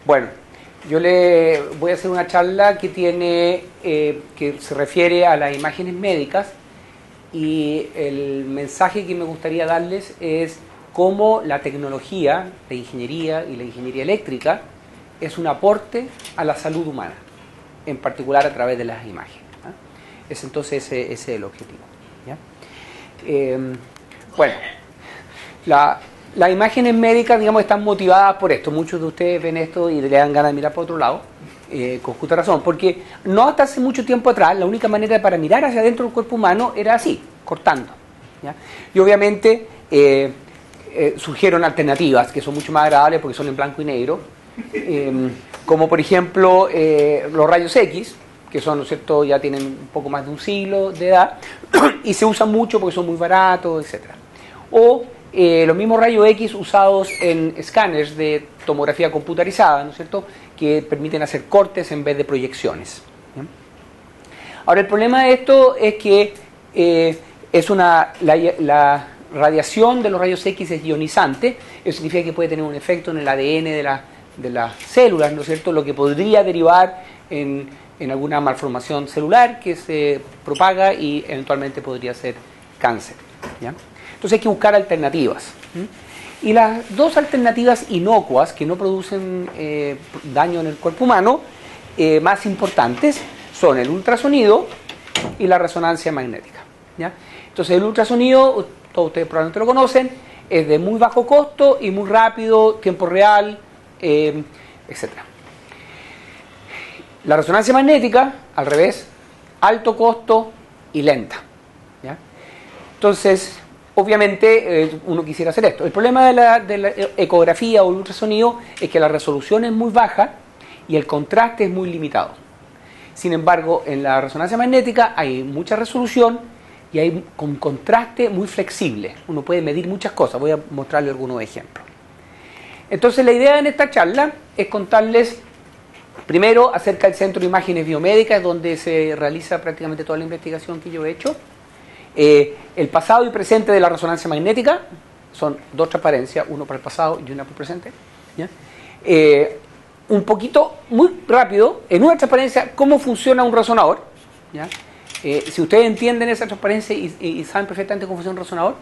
Bueno, yo le voy a hacer una charla que se refiere a las imágenes médicas, y el mensaje que me gustaría darles es cómo la tecnología, la ingeniería y la ingeniería eléctrica es un aporte a la salud humana, en particular a través de las imágenes. Entonces ese es el objetivo, ¿ya? Bueno, las imágenes médicas, digamos, están motivadas por esto. Muchos de ustedes ven esto y le dan ganas de mirar por otro lado, con justa razón, porque no hasta hace mucho tiempo atrás la única manera para mirar hacia adentro del cuerpo humano era así, cortando, ¿ya? Y obviamente surgieron alternativas que son mucho más agradables porque son en blanco y negro, como por ejemplo los rayos X, que son, ¿no es cierto?, ya tienen un poco más de un siglo de edad y se usan mucho porque son muy baratos, etcétera. O los mismos rayos X usados en escáneres de tomografía computarizada, ¿no es cierto?, que permiten hacer cortes en vez de proyecciones, ¿ya? Ahora, el problema de esto es que la radiación de los rayos X es ionizante. Eso significa que puede tener un efecto en el ADN de las células, ¿no es cierto?, lo que podría derivar en alguna malformación celular que se propaga y eventualmente podría ser cáncer, ¿ya? Entonces hay que buscar alternativas. Y las dos alternativas inocuas que no producen daño en el cuerpo humano, más importantes, son el ultrasonido y la resonancia magnética, ¿ya? Entonces el ultrasonido, todos ustedes probablemente lo conocen, es de muy bajo costo y muy rápido, tiempo real, etc. La resonancia magnética, al revés, alto costo y lenta, ¿ya? Entonces, obviamente uno quisiera hacer esto. El problema de la ecografía o el ultrasonido es que la resolución es muy baja y el contraste es muy limitado. Sin embargo, en la resonancia magnética hay mucha resolución y hay un contraste muy flexible. Uno puede medir muchas cosas. Voy a mostrarle algunos ejemplos. Entonces, la idea en esta charla es contarles primero acerca del Centro de Imágenes Biomédicas, donde se realiza prácticamente toda la investigación que yo he hecho. El pasado y presente de la resonancia magnética, son dos transparencias, uno para el pasado y una para el presente, ¿ya? Un poquito, muy rápido, en una transparencia, cómo funciona un resonador, ¿ya? Si ustedes entienden esa transparencia y saben perfectamente cómo funciona un resonador,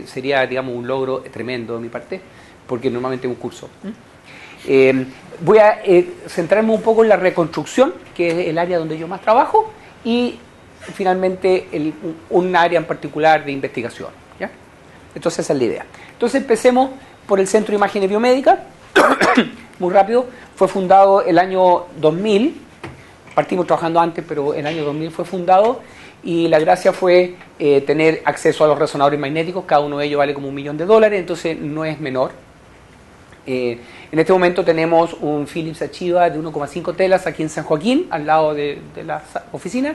sería, digamos, un logro tremendo de mi parte, porque normalmente es un curso. Voy a centrarme un poco en la reconstrucción, que es el área donde yo más trabajo, y finalmente un área en particular de investigación, ¿ya? Entonces esa es la idea. Entonces empecemos por el Centro de Imágenes Biomédicas. Muy rápido, fue fundado el año 2000, partimos trabajando antes, pero el año 2000 fue fundado, y la gracia fue tener acceso a los resonadores magnéticos. Cada uno de ellos vale como $1 millón, entonces no es menor. En este momento tenemos un Philips Achiva de 1,5 telas aquí en San Joaquín, al lado de la oficina.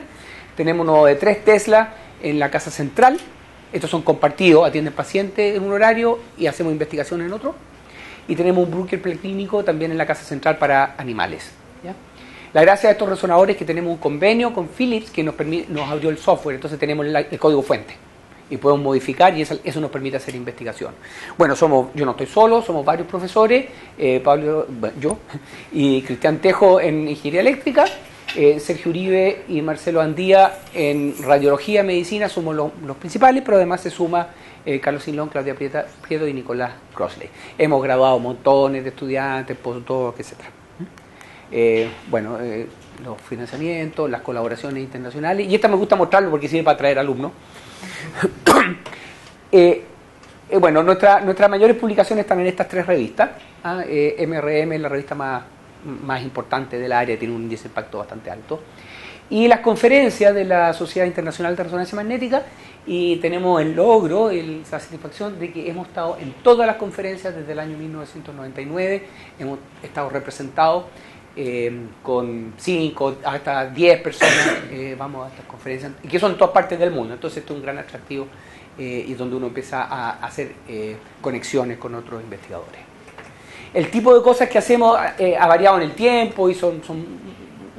Tenemos uno de 3 Tesla en la casa central. Estos son compartidos, atienden pacientes en un horario y hacemos investigación en otro. Y tenemos un Bruker preclínico también en la casa central para animales, ¿ya? La gracia de estos resonadores es que tenemos un convenio con Philips que nos abrió el software, entonces tenemos el código fuente y podemos modificar, y eso nos permite hacer investigación. Bueno, yo no estoy solo, somos varios profesores, Pablo, yo y Cristian Tejo en Ingeniería Eléctrica, Sergio Uribe y Marcelo Andía en Radiología, Medicina, somos los principales, pero además se suma Carlos Silón, Claudia Prieto y Nicolás Crossley. Hemos graduado montones de estudiantes, postdocs, etc. Los financiamientos, las colaboraciones internacionales, y esta me gusta mostrarlo porque sirve para atraer alumnos. Nuestras mayores publicaciones están en estas 3 revistas. MRM es la revista más importante del área, tiene un índice de impacto bastante alto. Y las conferencias de la Sociedad Internacional de Resonancia Magnética, y tenemos el logro, la satisfacción de que hemos estado en todas las conferencias desde el año 1999, hemos estado representados con 5 hasta 10 personas, vamos a estas conferencias, y que son en todas partes del mundo. Entonces esto es un gran atractivo y donde uno empieza a hacer conexiones con otros investigadores. El tipo de cosas que hacemos ha variado en el tiempo y son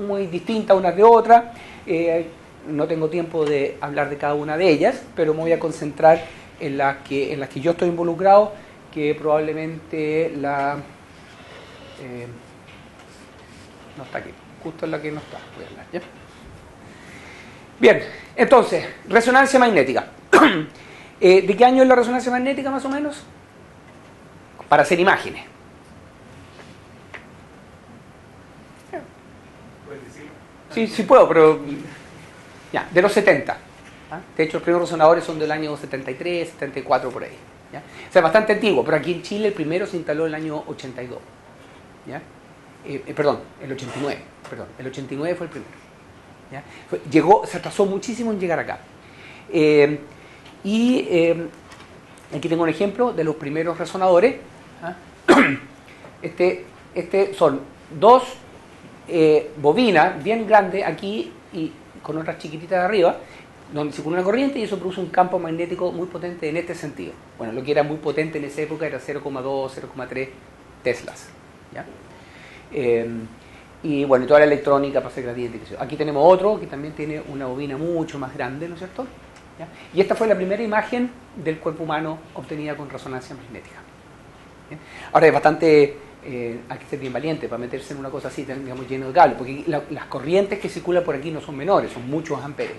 muy distintas unas de otras. No tengo tiempo de hablar de cada una de ellas, pero me voy a concentrar en las que yo estoy involucrado, que probablemente No está aquí, justo en la que no está. Voy a hablar, ¿ya? Bien, entonces, resonancia magnética. ¿De qué año es la resonancia magnética más o menos? Para hacer imágenes. ¿Puedes decirlo? Sí puedo, pero ya, de los 70. ¿Ah? De hecho, los primeros resonadores son del año 73, 74 por ahí. ¿Ya? O sea, bastante antiguo, pero aquí en Chile el primero se instaló en el año 82. ¿Ya? Perdón, el 89. Perdón, el 89 fue el primero. ¿Ya? Se atrasó muchísimo en llegar acá. Aquí tengo un ejemplo de los primeros resonadores. ¿Ah? Este son dos bobinas bien grandes aquí y con otras chiquititas de arriba, donde circula una corriente y eso produce un campo magnético muy potente en este sentido. Bueno, lo que era muy potente en esa época era 0,2, 0,3 teslas. ¿Ya? Y bueno, toda la electrónica para hacer gradiente. Aquí tenemos otro que también tiene una bobina mucho más grande, ¿no es cierto? ¿Ya? Y esta fue la primera imagen del cuerpo humano obtenida con resonancia magnética. ¿Bien? Ahora es bastante, hay que ser bien valiente para meterse en una cosa así, digamos, lleno de cables, porque las corrientes que circulan por aquí no son menores, son muchos amperes.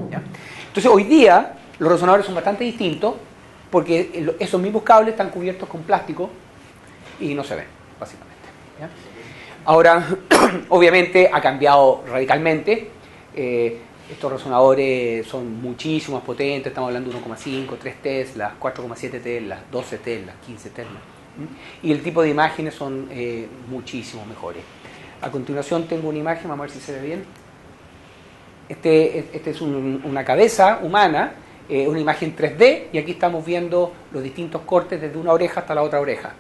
¿Ya? Entonces hoy día los resonadores son bastante distintos porque esos mismos cables están cubiertos con plástico y no se ven, básicamente. ¿Ya? Ahora, obviamente ha cambiado radicalmente. Estos resonadores son muchísimo más potentes, estamos hablando de 1,5, 3 teslas, 4,7 teslas, 12 teslas, 15 teslas. Y el tipo de imágenes son muchísimo mejores. A continuación tengo una imagen, vamos a ver si se ve bien. Este es una cabeza humana, una imagen 3D, y aquí estamos viendo los distintos cortes desde una oreja hasta la otra oreja.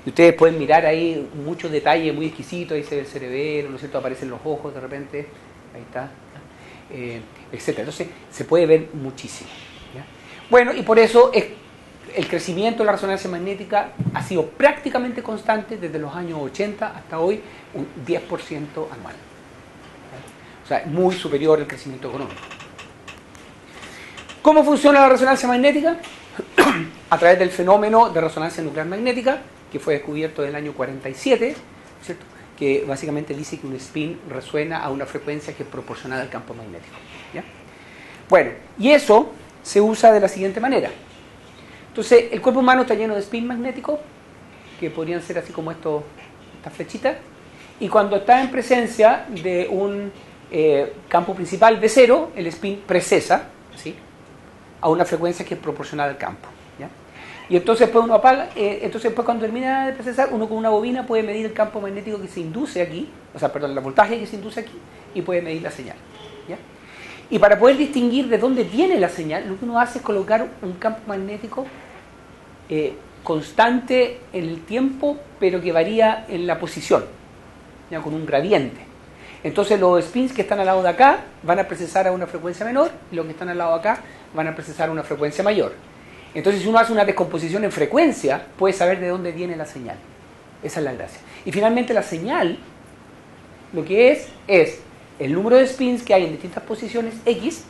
Y ustedes pueden mirar ahí muchos detalles muy exquisitos, ahí se ve el cerebelo, ¿no es cierto? Aparecen los ojos de repente, ahí está, etcétera. Entonces se puede ver muchísimo. ¿Ya? Bueno, y por eso el crecimiento de la resonancia magnética ha sido prácticamente constante desde los años 80 hasta hoy, un 10% anual. ¿Ya? O sea, muy superior al crecimiento económico. ¿Cómo funciona la resonancia magnética? A través del fenómeno de resonancia nuclear magnética, que fue descubierto en el año 47, ¿cierto? Que básicamente dice que un spin resuena a una frecuencia que es proporcional al campo magnético. ¿Ya? Bueno, y eso se usa de la siguiente manera. Entonces, el cuerpo humano está lleno de spin magnéticos, que podrían ser así como estas flechitas, y cuando está en presencia de un campo principal de cero, el spin precesa, ¿sí?, a una frecuencia que es proporcional al campo. ¿Ya? Y entonces después uno apaga, entonces después cuando termina de procesar, uno con una bobina puede medir el campo magnético que se induce aquí, o sea, perdón, el voltaje que se induce aquí, y puede medir la señal. ¿Ya? Y para poder distinguir de dónde viene la señal, lo que uno hace es colocar un campo magnético constante en el tiempo, pero que varía en la posición, ¿ya?, con un gradiente. Entonces los spins que están al lado de acá van a procesar a una frecuencia menor, y los que están al lado de acá van a procesar a una frecuencia mayor. Entonces, si uno hace una descomposición en frecuencia, puede saber de dónde viene la señal. Esa es la gracia. Y finalmente la señal, lo que es el número de spins que hay en distintas posiciones X,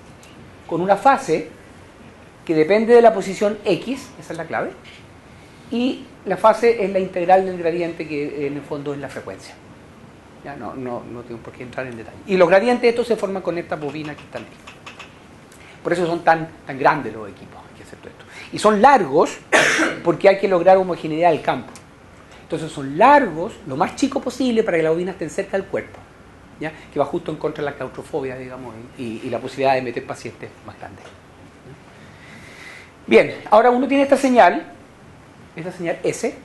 con una fase que depende de la posición X, esa es la clave, y la fase es la integral del gradiente, que en el fondo es la frecuencia. Ya no tengo por qué entrar en detalle. Y los gradientes estos se forman con estas bobinas que están aquí. Por eso son tan grandes los equipos, hay que hacer todo esto. Y son largos porque hay que lograr homogeneidad del campo. Entonces son largos, lo más chico posible, para que las bobinas estén cerca del cuerpo, ¿ya?, que va justo en contra de la claustrofobia, digamos, y la posibilidad de meter pacientes más grandes. Bien, ahora uno tiene esta señal S,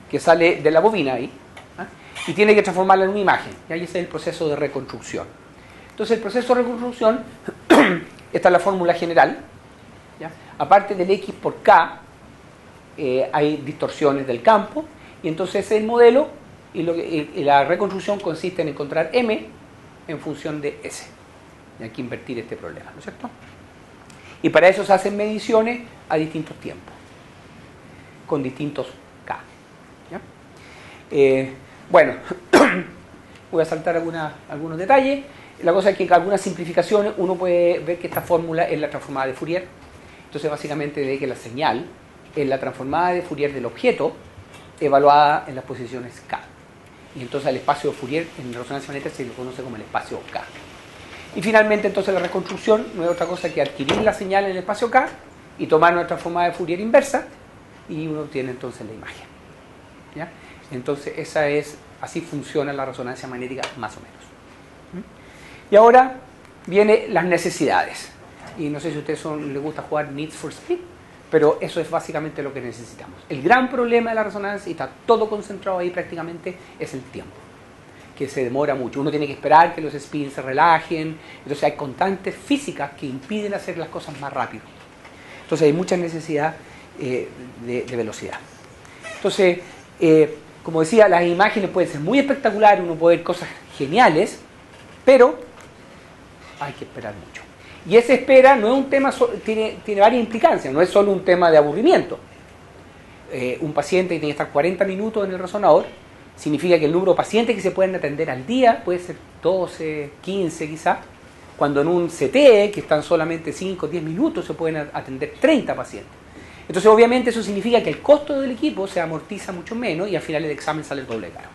que sale de la bobina ahí, ¿ah?, y tiene que transformarla en una imagen. Y ahí es el proceso de reconstrucción. Entonces el proceso de reconstrucción, esta es la fórmula general, ¿ya?, aparte del X por K, hay distorsiones del campo, y entonces ese es el modelo, y la reconstrucción consiste en encontrar M en función de S. Y hay que invertir este problema, ¿no es cierto? Y para eso se hacen mediciones a distintos tiempos, con distintos K. ¿Ya? Bueno, voy a saltar algunos detalles. La cosa es que en algunas simplificaciones uno puede ver que esta fórmula es la transformada de Fourier. Entonces básicamente ve que la señal es la transformada de Fourier del objeto evaluada en las posiciones K. y entonces el espacio de Fourier en resonancia magnética se lo conoce como el espacio K. Y finalmente entonces la reconstrucción no es otra cosa que adquirir la señal en el espacio K y tomar nuestra forma de Fourier inversa y uno tiene entonces la imagen. ¿Ya? Entonces así funciona la resonancia magnética más o menos. Y ahora vienen las necesidades. Y no sé si a ustedes les gusta jugar Need for Speed, pero eso es básicamente lo que necesitamos. El gran problema de la resonancia, y está todo concentrado ahí prácticamente, es el tiempo, que se demora mucho. Uno tiene que esperar que los spins se relajen, entonces hay constantes físicas que impiden hacer las cosas más rápido. Entonces hay mucha necesidad de velocidad. Entonces, como decía, las imágenes pueden ser muy espectaculares, uno puede ver cosas geniales, pero hay que esperar mucho. Y esa espera no es un tema, tiene varias implicancias, no es solo un tema de aburrimiento. Un paciente que tiene que estar 40 minutos en el resonador, significa que el número de pacientes que se pueden atender al día puede ser 12, 15 quizás, cuando en un CT, que están solamente 5 o 10 minutos, se pueden atender 30 pacientes. Entonces obviamente eso significa que el costo del equipo se amortiza mucho menos y al final el examen sale el doble caro.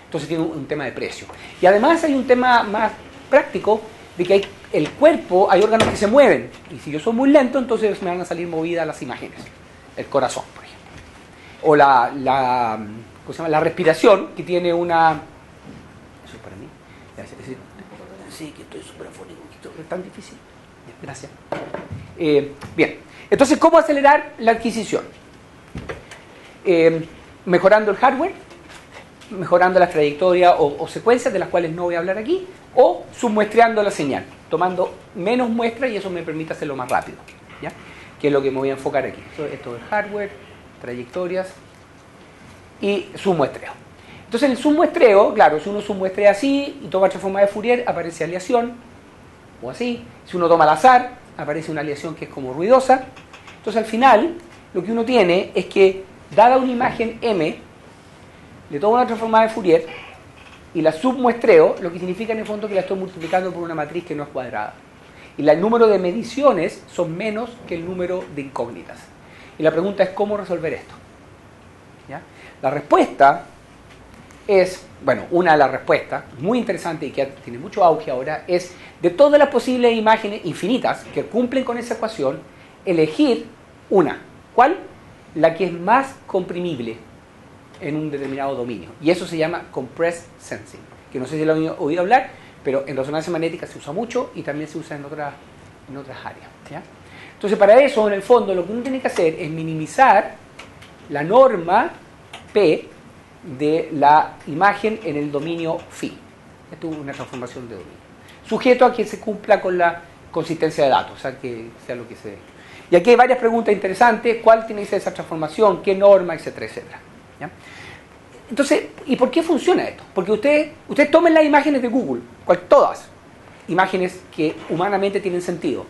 Entonces tiene un tema de precio. Y además hay un tema más práctico de que el cuerpo, hay órganos que se mueven, y si yo soy muy lento, entonces me van a salir movidas las imágenes. El corazón, por ejemplo. O ¿cómo se llama? La respiración, que tiene una... Eso es para mí. Sí, que estoy súper afónico, es tan difícil. Gracias. Bien, entonces, ¿cómo acelerar la adquisición? Mejorando el hardware, mejorando las trayectorias o secuencias de las cuales no voy a hablar aquí, o submuestreando la señal, tomando menos muestras y eso me permite hacerlo más rápido, ¿ya? Que es lo que me voy a enfocar aquí. Esto es hardware, trayectorias y submuestreo. Entonces el submuestreo, claro, si uno submuestrea así y toma otra forma de Fourier, aparece aleación, o así. Si uno toma al azar, aparece una aleación que es como ruidosa. Entonces al final, lo que uno tiene es que, dada una imagen M, le tomo una transformada de Fourier y la submuestreo, lo que significa en el fondo que la estoy multiplicando por una matriz que no es cuadrada. Y el número de mediciones son menos que el número de incógnitas. Y la pregunta es cómo resolver esto. ¿Ya? La respuesta es, bueno, una de las respuestas muy interesante y que tiene mucho auge ahora es, de todas las posibles imágenes infinitas que cumplen con esa ecuación, elegir una. ¿Cuál? La que es más comprimible en un determinado dominio. Y eso se llama compressed sensing, que no sé si lo han oído hablar, pero en resonancia magnética se usa mucho y también se usa en otras áreas. ¿Ya? Entonces, para eso, en el fondo, lo que uno tiene que hacer es minimizar la norma P de la imagen en el dominio phi. Esto es una transformación de dominio. Sujeto a que se cumpla con la consistencia de datos, o sea, que sea lo que se dé. Y aquí hay varias preguntas interesantes. ¿Cuál tiene que ser esa transformación? ¿Qué norma? Etcétera, etcétera. ¿Ya? Entonces, ¿y por qué funciona esto? Porque ustedes tomen las imágenes de Google, todas, imágenes que humanamente tienen sentido.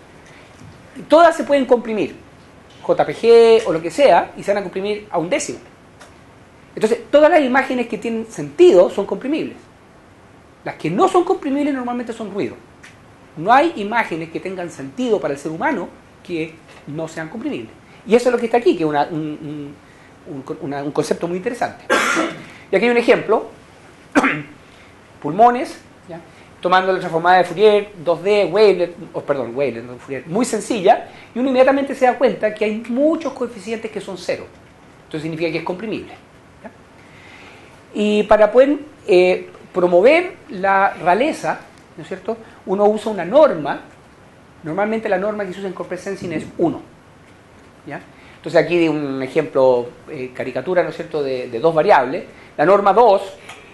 Todas se pueden comprimir, JPG o lo que sea, y se van a comprimir a 1/10. Entonces, todas las imágenes que tienen sentido son comprimibles. Las que no son comprimibles normalmente son ruido. No hay imágenes que tengan sentido para el ser humano que no sean comprimibles. Y eso es lo que está aquí, que es un concepto muy interesante. Y aquí hay un ejemplo. Pulmones, ¿ya? Tomando la transformada de Fourier, 2D, Wavelet, no Fourier, muy sencilla, y uno inmediatamente se da cuenta que hay muchos coeficientes que son cero. Entonces significa que es comprimible. ¿Ya? Y para poder promover la raleza, ¿no es cierto?, uno usa una norma. Normalmente la norma que se usa en compressed sensing es 1. ¿Ya? Entonces aquí un ejemplo, caricatura, ¿no es cierto?, de dos variables. La norma 2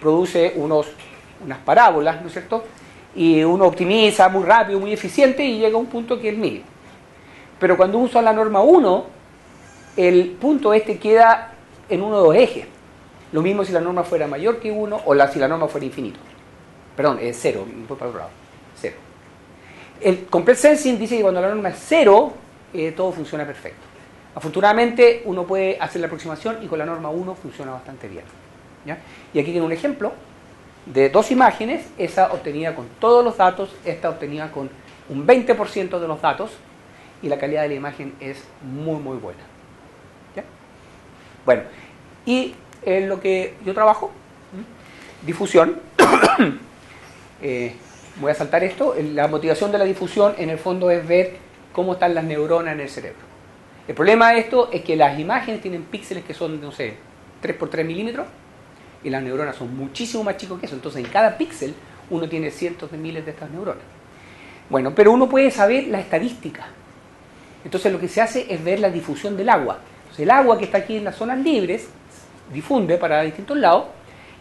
produce unas parábolas, ¿no es cierto?, y uno optimiza muy rápido, muy eficiente y llega a un punto que es mínimo. Pero cuando uso la norma 1, el punto queda en uno de los ejes. Lo mismo si la norma fuera mayor que 1 o si la norma fuera infinito. Perdón, es 0, voy para otro lado, 0. El compressed sensing dice que cuando la norma es 0, todo funciona perfecto. Afortunadamente, uno puede hacer la aproximación y con la norma 1 funciona bastante bien. ¿Ya? Y aquí tiene un ejemplo de dos imágenes, esa obtenida con todos los datos, esta obtenida con un 20% de los datos, y la calidad de la imagen es muy, muy buena. ¿Ya? Bueno, y en lo que yo trabajo, difusión. Voy a saltar esto. La motivación de la difusión en el fondo es ver cómo están las neuronas en el cerebro. El problema de esto es que las imágenes tienen píxeles que son, no sé, 3 por 3 milímetros y las neuronas son muchísimo más chicos que eso. Entonces en cada píxel uno tiene cientos de miles de estas neuronas. Bueno, pero uno puede saber la estadística. Entonces lo que se hace es ver la difusión del agua. Entonces el agua que está aquí en las zonas libres difunde para distintos lados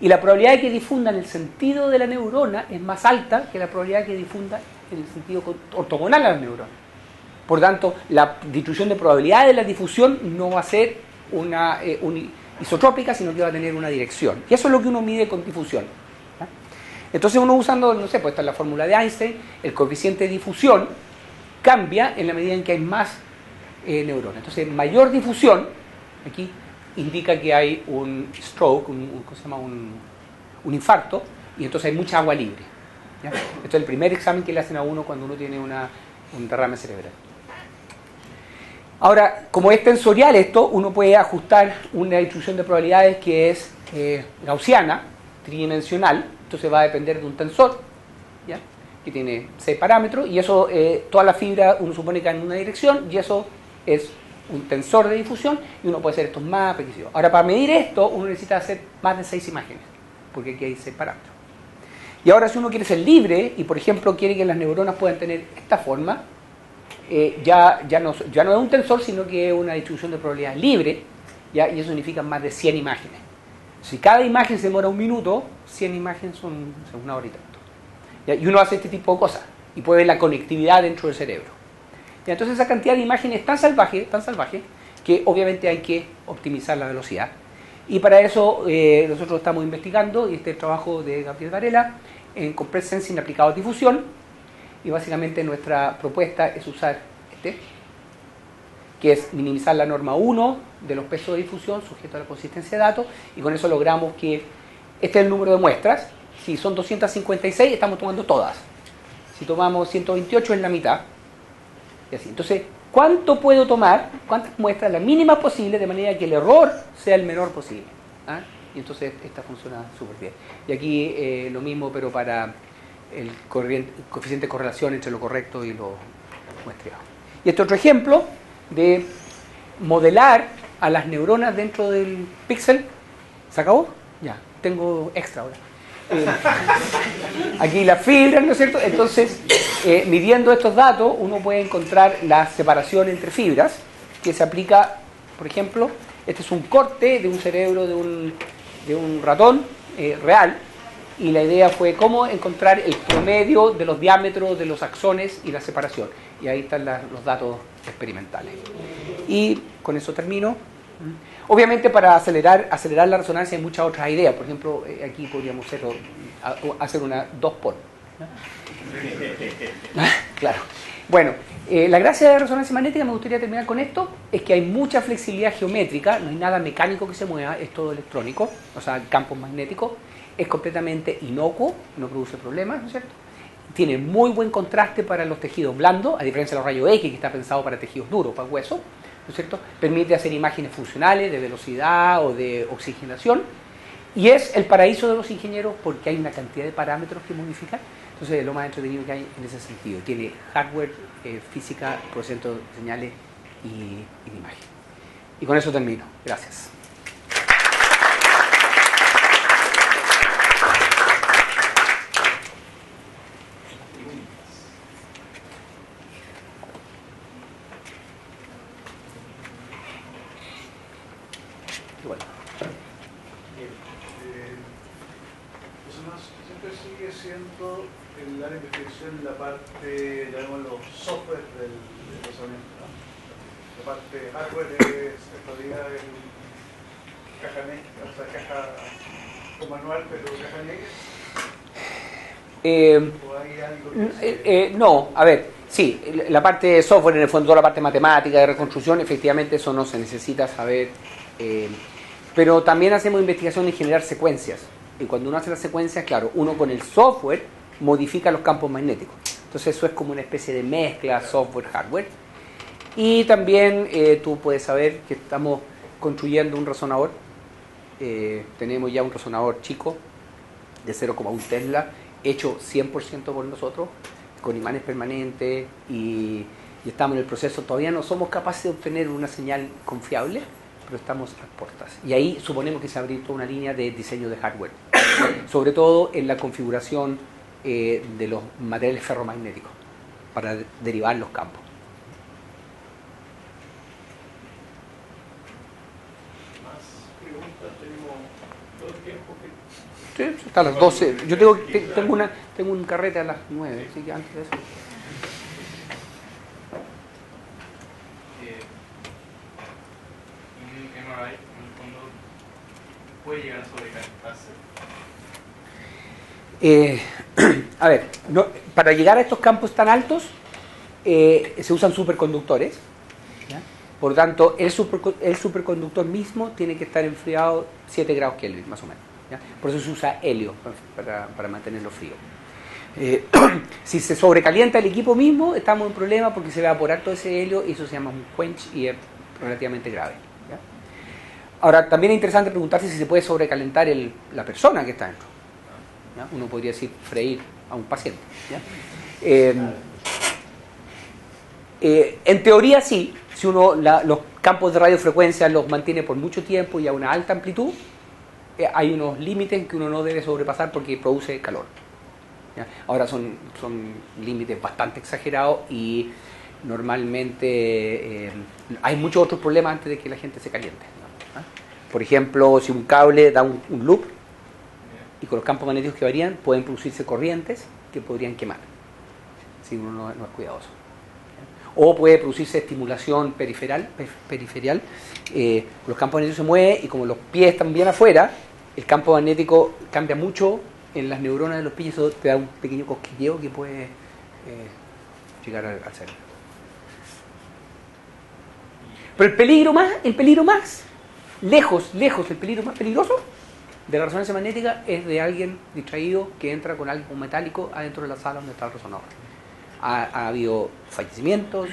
y la probabilidad de que difunda en el sentido de la neurona es más alta que la probabilidad de que difunda en el sentido ortogonal a la neurona. Por tanto, la distribución de probabilidad de la difusión no va a ser una isotrópica, sino que va a tener una dirección. Y eso es lo que uno mide con difusión. Entonces uno usando, no sé, pues esta es la fórmula de Einstein, el coeficiente de difusión cambia en la medida en que hay más neuronas. Entonces mayor difusión, aquí indica que hay un stroke, ¿cómo se llama? Un infarto, y entonces hay mucha agua libre. ¿Ya? Este es el primer examen que le hacen a uno cuando uno tiene un derrame cerebral. Ahora, como es tensorial esto, uno puede ajustar una distribución de probabilidades que es gaussiana, tridimensional, entonces va a depender de un tensor, ¿ya? Que tiene 6 parámetros, y eso, toda la fibra uno supone que va en una dirección, y eso es un tensor de difusión, y uno puede hacer estos mapas. Ahora, para medir esto, uno necesita hacer más de 6 imágenes, porque aquí hay 6 parámetros. Y ahora, si uno quiere ser libre, y por ejemplo quiere que las neuronas puedan tener esta forma, ya no es un tensor, sino que es una distribución de probabilidades libre, ¿ya? Y eso significa más de 100 imágenes. Si cada imagen se demora un minuto, 100 imágenes son una hora y tanto. ¿Ya? Y uno hace este tipo de cosas, y puede ver la conectividad dentro del cerebro. ¿Ya? Entonces esa cantidad de imágenes es tan salvaje, que obviamente hay que optimizar la velocidad. Y para eso nosotros estamos investigando, y este es el trabajo de Gabriel Varela, en Compressed Sensing aplicado a difusión. Y básicamente nuestra propuesta es usar que es minimizar la norma 1 de los pesos de difusión sujeto a la consistencia de datos, y con eso logramos que este es el número de muestras. Si son 256, estamos tomando todas. Si tomamos 128, es la mitad. Y así. Entonces, ¿cuánto puedo tomar? ¿Cuántas muestras? La mínima posible, de manera que el error sea el menor posible. ¿Ah? Y entonces esta funciona súper bien. Y aquí lo mismo, pero para el coeficiente de correlación entre lo correcto y lo muestreado. Y este otro ejemplo de modelar a las neuronas dentro del píxel. ¿Se acabó? Ya, tengo extra ahora. Aquí las fibras, ¿no es cierto? Entonces, midiendo estos datos, uno puede encontrar la separación entre fibras, que se aplica, por ejemplo, este es un corte de un cerebro de un ratón real, y la idea fue cómo encontrar el promedio de los diámetros de los axones y la separación. Y ahí están los datos experimentales. Y con eso termino. Obviamente para acelerar la resonancia hay muchas otras ideas. Por ejemplo, aquí podríamos hacer una 2 por. Claro. Bueno, la gracia de la resonancia magnética, me gustaría terminar con esto, es que hay mucha flexibilidad geométrica, no hay nada mecánico que se mueva, es todo electrónico, o sea, campos magnéticos. Es completamente inocuo, no produce problemas, ¿no es cierto? Tiene muy buen contraste para los tejidos blandos, a diferencia de los rayos X, que está pensado para tejidos duros, para huesos, ¿no es cierto? Permite hacer imágenes funcionales de velocidad o de oxigenación, y es el paraíso de los ingenieros porque hay una cantidad de parámetros que modificar. Entonces es lo más entretenido que hay en ese sentido. Tiene hardware, física, procesamiento de señales y de imagen. Y con eso termino. Gracias. Bueno. Siempre sigue siendo el área de investigación la parte, llamémoslo, software del procesamiento, ¿no? La parte hardware es en realidad el caja negra, o sea, caja con manual, pero caja negra. ¿O hay algo que No, a ver, sí, la parte de software, en el fondo, toda la parte matemática, de reconstrucción, efectivamente eso no se necesita saber, pero también hacemos investigación en generar secuencias. Y cuando uno hace las secuencias, claro, uno con el software modifica los campos magnéticos. Entonces eso es como una especie de mezcla software-hardware. Y también tú puedes saber que estamos construyendo un resonador. Tenemos ya un resonador chico de 0,1 Tesla, hecho 100% por nosotros, con imanes permanentes, y estamos en el proceso. Todavía no somos capaces de obtener una señal confiable, pero estamos a puertas. Y ahí suponemos que se abrirá toda una línea de diseño de hardware, sobre todo en la configuración de los materiales ferromagnéticos, para derivar los campos. Sí, hasta las 12. Yo tengo un carrete a las 9, así que antes de eso. Un MRI, en el fondo, puede llegar a sobrecalentarse. A ver, para llegar a estos campos tan altos se usan superconductores, ¿ya? Por lo tanto, el superconductor mismo tiene que estar enfriado 7 grados Kelvin, más o menos, ¿ya? Por eso se usa helio para mantenerlo frío. Si se sobrecalienta el equipo mismo, estamos en problema porque se va a evaporar todo ese helio y eso se llama un quench y es relativamente grave, ¿ya? Ahora, también es interesante preguntarse si se puede sobrecalentar la persona que está dentro, ¿ya? Uno podría decir freír a un paciente, ¿ya? En teoría sí, si uno los campos de radiofrecuencia los mantiene por mucho tiempo y a una alta amplitud, hay unos límites que uno no debe sobrepasar porque produce calor, ¿ya? Ahora son límites bastante exagerados y normalmente hay muchos otros problemas antes de que la gente se caliente, ¿no? Por ejemplo, si un cable da un loop y con los campos magnéticos que varían pueden producirse corrientes que podrían quemar si uno no es cuidadoso. O puede producirse estimulación periferial, los campos magnéticos se mueven y como los pies están bien afuera, el campo magnético cambia mucho en las neuronas de los pies y eso te da un pequeño cosquilleo que puede llegar al cerebro. Pero el peligro más lejos, el peligro más peligroso de la resonancia magnética es de alguien distraído que entra con algo metálico adentro de la sala donde está el resonador. Ha habido fallecimientos,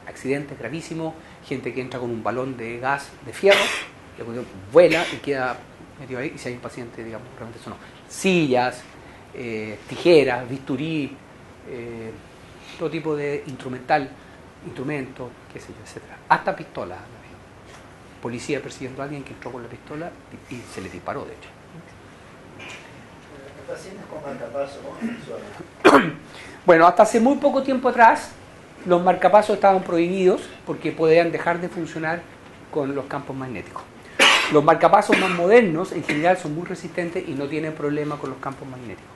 accidentes gravísimos, gente que entra con un balón de gas de fierro, la cuestión vuela y queda metido ahí, y si hay un paciente, digamos, realmente eso no. Sillas, tijeras, bisturí, todo tipo de instrumentos, qué sé yo, etcétera. Hasta pistolas. Policía persiguiendo a alguien que entró con la pistola y se le disparó, de hecho. Pacientes con marcapasos, ¿no? Bueno, hasta hace muy poco tiempo atrás los marcapasos estaban prohibidos porque podían dejar de funcionar con los campos magnéticos. Los marcapasos más modernos en general son muy resistentes y no tienen problema con los campos magnéticos.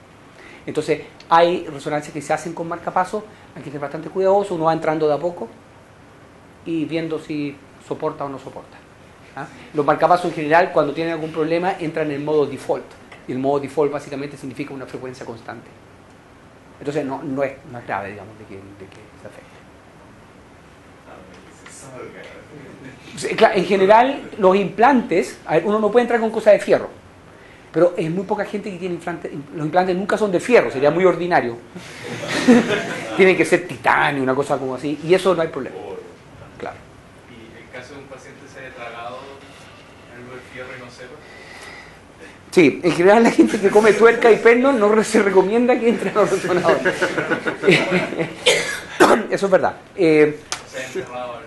Entonces hay resonancias que se hacen con marcapasos, hay que ser bastante cuidadoso, uno va entrando de a poco y viendo si soporta o no soporta. ¿Ah? Los marcapasos en general cuando tienen algún problema entran en modo default y el modo default básicamente significa una frecuencia constante. Entonces no es grave, digamos, de que se afecte. En general, los implantes, a ver, uno no puede entrar con cosas de fierro, pero es muy poca gente que tiene implantes. Los implantes nunca son de fierro, sería muy ordinario. Tienen que ser titanio, una cosa como así, y eso no hay problema. Claro. ¿Y en caso de un paciente se haya tragado algo de fierro y no sepa? Sí, en general la gente que come tuerca y perno no se recomienda que entre a los resonadores. Eso es verdad.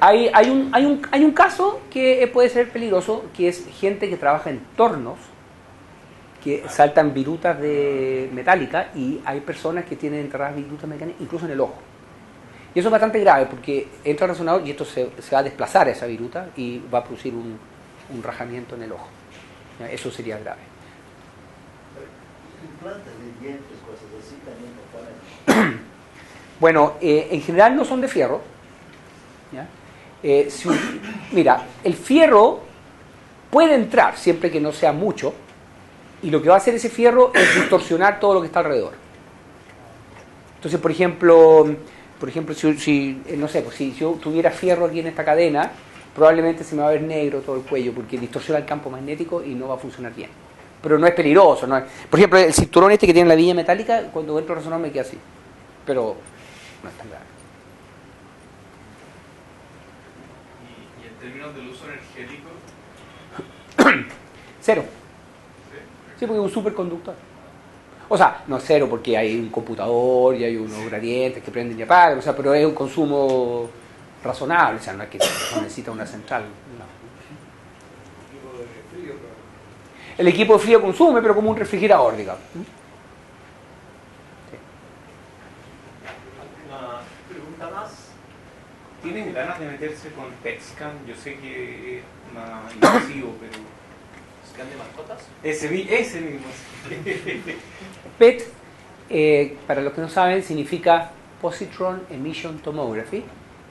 Hay un caso que puede ser peligroso, que es gente que trabaja en tornos, que saltan virutas de metálica y hay personas que tienen enterradas virutas mecánicas incluso en el ojo. Y eso es bastante grave porque entra el resonador y esto se va a desplazar a esa viruta y va a producir un rajamiento en el ojo. Eso sería grave. Implantes de dientes, cosas así también no. Bueno, en general no son de fierro, ¿ya? Mira, el fierro puede entrar siempre que no sea mucho y lo que va a hacer ese fierro es distorsionar todo lo que está alrededor. Entonces, por ejemplo, si no sé, pues si yo tuviera fierro aquí en esta cadena, probablemente se me va a ver negro todo el cuello porque distorsiona el campo magnético y no va a funcionar bien. Pero no es peligroso, no es. Por ejemplo, el cinturón este que tiene la línea metálica, cuando entro a resonar me queda así, pero no es tan grave. ¿Y en términos del uso energético? Cero. ¿Sí? Sí, porque es un superconductor. O sea, no es cero porque hay un computador y hay unos gradientes que prenden y apagan, o sea, pero es un consumo razonable, o sea, no es que no necesita una central. No. Tipo de frío, pero El equipo de frío consume, pero como un refrigerador, digamos. Una pregunta más. ¿Tienen ganas de meterse con PetScan? Yo sé que es invasivo, pero... ¿Scan de mascotas? Ese mismo. PET, para los que no saben, significa Positron Emission Tomography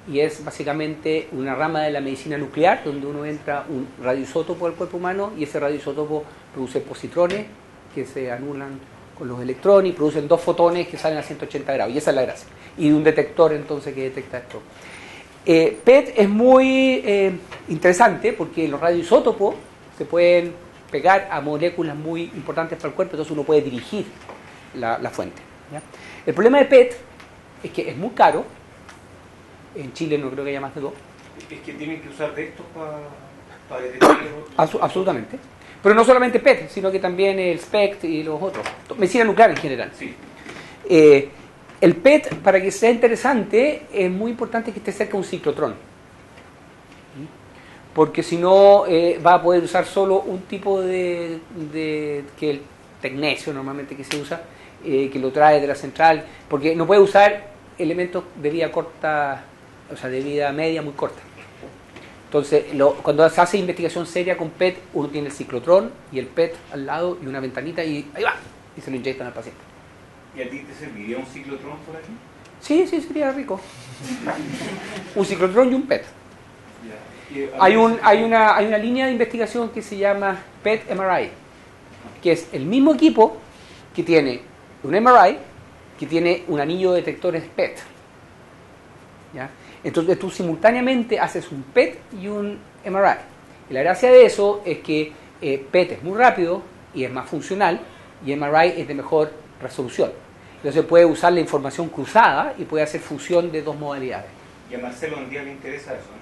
y es básicamente una rama de la medicina nuclear donde uno entra un radioisótopo al cuerpo humano y ese radioisótopo produce positrones que se anulan con los electrones y producen 2 fotones que salen a 180 grados y esa es la gracia. Y de un detector entonces que detecta esto. PET es muy interesante porque los radioisótopos se pueden pegar a moléculas muy importantes para el cuerpo, entonces uno puede dirigir la fuente, ¿ya? El problema de PET es que es muy caro. En Chile no creo que haya más de 2. Es que tienen que usar de estos para detectar... Absolutamente. Pero no solamente PET, sino que también el SPECT y los otros. Medicina nuclear en general. Sí. El PET, para que sea interesante, es muy importante que esté cerca de un ciclotrón. Porque si no, va a poder usar solo un tipo de que el tecnecio normalmente que se usa, que lo trae de la central, porque no puede usar elementos de vida corta, o sea, de vida media muy corta. Entonces, cuando se hace investigación seria con PET, uno tiene el ciclotrón y el PET al lado y una ventanita y ahí va, y se lo inyectan al paciente. ¿Y a ti te serviría un ciclotrón por aquí? Sí, sería rico. Un ciclotrón y un PET. Ya. Hay una línea de investigación que se llama PET MRI, que es el mismo equipo que tiene un MRI, que tiene un anillo de detectores PET. ¿Ya? Entonces tú simultáneamente haces un PET y un MRI. Y la gracia de eso es que PET es muy rápido y es más funcional y MRI es de mejor resolución. Entonces puede usar la información cruzada y puede hacer fusión de 2 modalidades. Y a Marcelo un día le interesa eso, ¿no?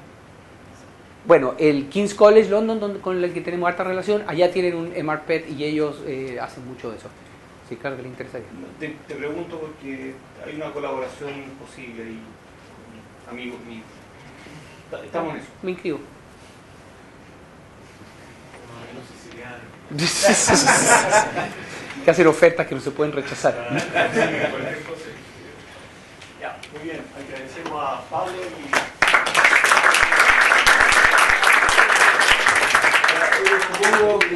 Bueno, el King's College London, con el que tenemos harta relación, allá tienen un MRPET y ellos hacen mucho de eso. Sí, claro que les interesaría. Te pregunto porque hay una colaboración posible ahí con amigos míos. Estamos en eso. Me inscribo. No sé si sería... Que hacen ofertas que no se pueden rechazar. cualquier cosa. Ya, muy bien. Agradecemos a Pablo y... Supongo